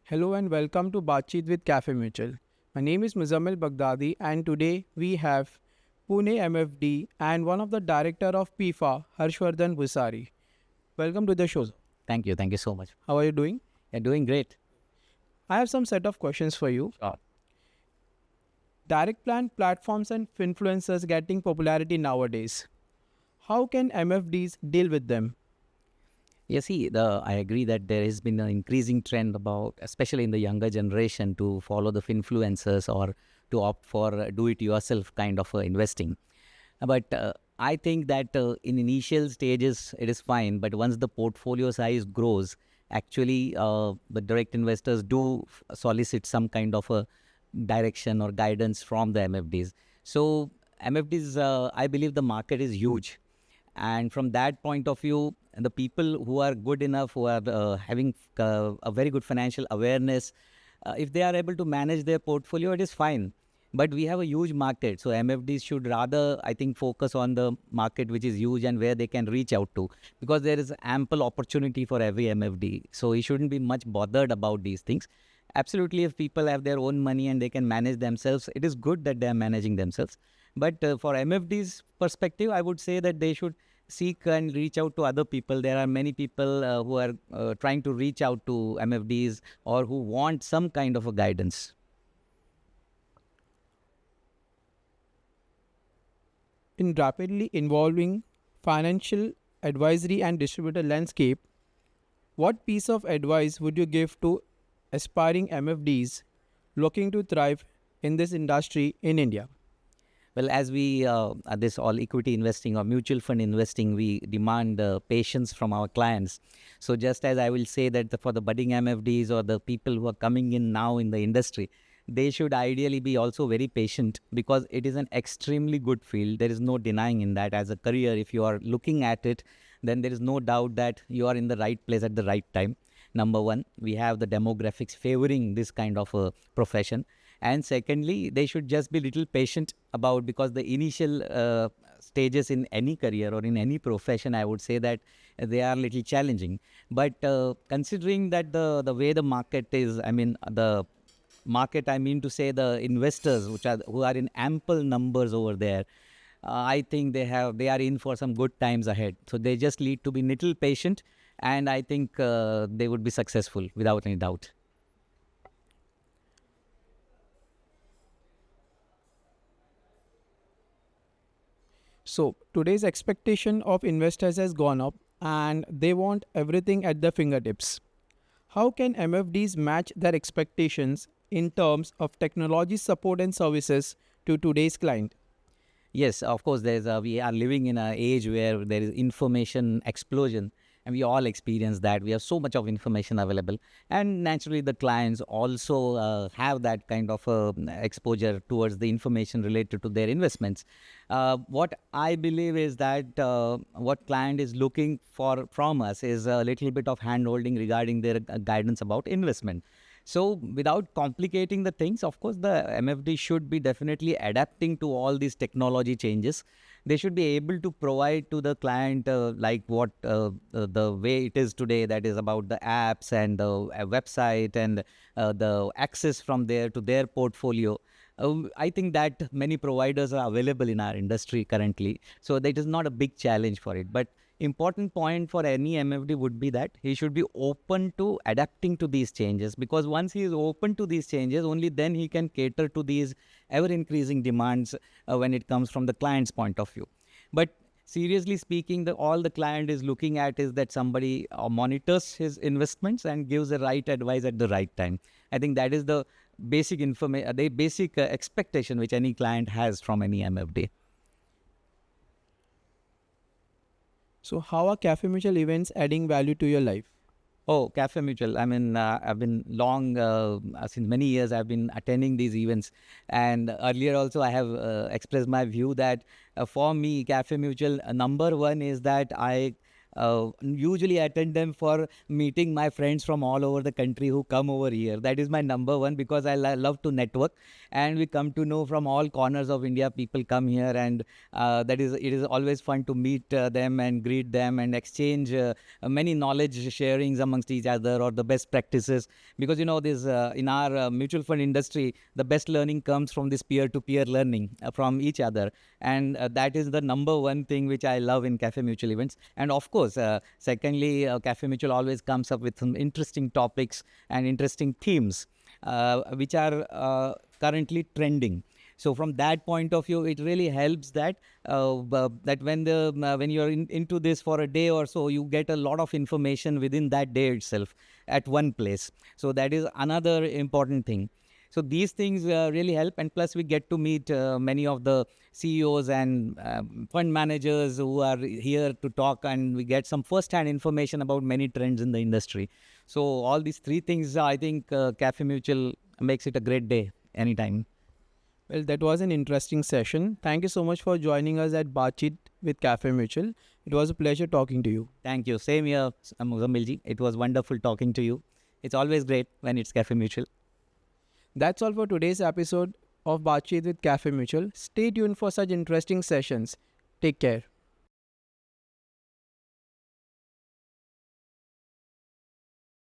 Hello and welcome to Baatcheet with Cafemutual. My name is Muzammil Baghdadi and today we have Pune MFD and one of the director of PIFA, Harshvardhan Bhusari. Welcome to the show. Thank you. Thank you so much. How are you doing? You're doing great. I have some set of questions for you. Sure. Direct plan platforms and influencers getting popularity nowadays. How can MFDs deal with them? You see, I agree that there has been an increasing trend about, especially in the younger generation, to follow the influencers or to opt for do-it-yourself kind of investing. But I think that in initial stages it is fine, but once the portfolio size grows, actually the direct investors do solicit some kind of a direction or guidance from the MFDs. So MFDs, I believe the market is huge. And from that point of view, the people who are good enough, who are having a very good financial awareness, if they are able to manage their portfolio, it is fine. But we have a huge market. So MFDs should rather, I think, focus on the market which is huge and where they can reach out to, because there is ample opportunity for every MFD. So he shouldn't be much bothered about these things. Absolutely, if people have their own money and they can manage themselves, it is good that they are managing themselves. But for MFD's perspective, I would say that they should seek and reach out to other people. There are many people who are trying to reach out to MFDs or who want some kind of a guidance. In rapidly evolving financial advisory and distributor landscape, what piece of advice would you give to aspiring MFDs looking to thrive in this industry in India? Well, as we, this all equity investing or mutual fund investing, we demand patience from our clients. So just as I will say that for the budding MFDs or the people who are coming in now in the industry, they should ideally be also very patient, because it is an extremely good field. There is no denying in that. As a career, if you are looking at it, then there is no doubt that you are in the right place at the right time. Number one, we have the demographics favoring this kind of a profession. And secondly, they should just be little patient about, because the initial stages in any career or in any profession, I would say that they are little challenging. But considering that the way the market is, I mean, the market, I mean to say the investors who are in ample numbers over there, I think they are in for some good times ahead. So they just need to be little patient, and I think they would be successful without any doubt. So, today's expectation of investors has gone up and they want everything at their fingertips. How can MFDs match their expectations in terms of technology support and services to today's client? Yes, of course, we are living in an age where there is information explosion, and we all experience that. We have so much of information available, and naturally, the clients also have that kind of exposure towards the information related to their investments. What I believe is that what client is looking for from us is a little bit of handholding regarding their guidance about investment. So without complicating the things, of course, the MFD should be definitely adapting to all these technology changes. They should be able to provide to the client like what the way it is today, that is about the apps and the website and the access from there to their portfolio. I think that many providers are available in our industry currently. So that is not a big challenge for it. But important point for any MFD would be that he should be open to adapting to these changes, because once he is open to these changes, only then he can cater to these ever increasing demands when it comes from the client's point of view. But seriously speaking, all the client is looking at is that somebody monitors his investments and gives the right advice at the right time. I think that is the basic information, the basic expectation which any client has from any MFD. So, how are Cafemutual events adding value to your life? Oh, Cafemutual. I mean, I've been long, since many years, I've been attending these events. And earlier also, I have expressed my view that for me, Cafemutual, number one is that I usually attend them for meeting my friends from all over the country who come over here. That is my number one, because I love to network, and we come to know from all corners of India. People come here, and it is always fun to meet them and greet them and exchange many knowledge sharings amongst each other, or the best practices. Because this in our mutual fund industry, the best learning comes from this peer-to-peer learning from each other, and that is the number one thing which I love in Cafe Mutual events. And of course, secondly, Cafe Mutual always comes up with some interesting topics and interesting themes which are currently trending. So from that point of view, it really helps that that when you're into this for a day or so, you get a lot of information within that day itself at one place. So that is another important thing. So these things really help, and plus we get to meet many of the CEOs and fund managers who are here to talk, and we get some first-hand information about many trends in the industry. So all these three things, I think Cafe Mutual makes it a great day anytime. Well, that was an interesting session. Thank you so much for joining us at Bachit with Cafe Mutual. It was a pleasure talking to you. Thank you. Same here, Muzammilji. It was wonderful talking to you. It's always great when it's Cafe Mutual. That's all for today's episode of Bachit with Cafe Mutual. Stay tuned for such interesting sessions. Take care.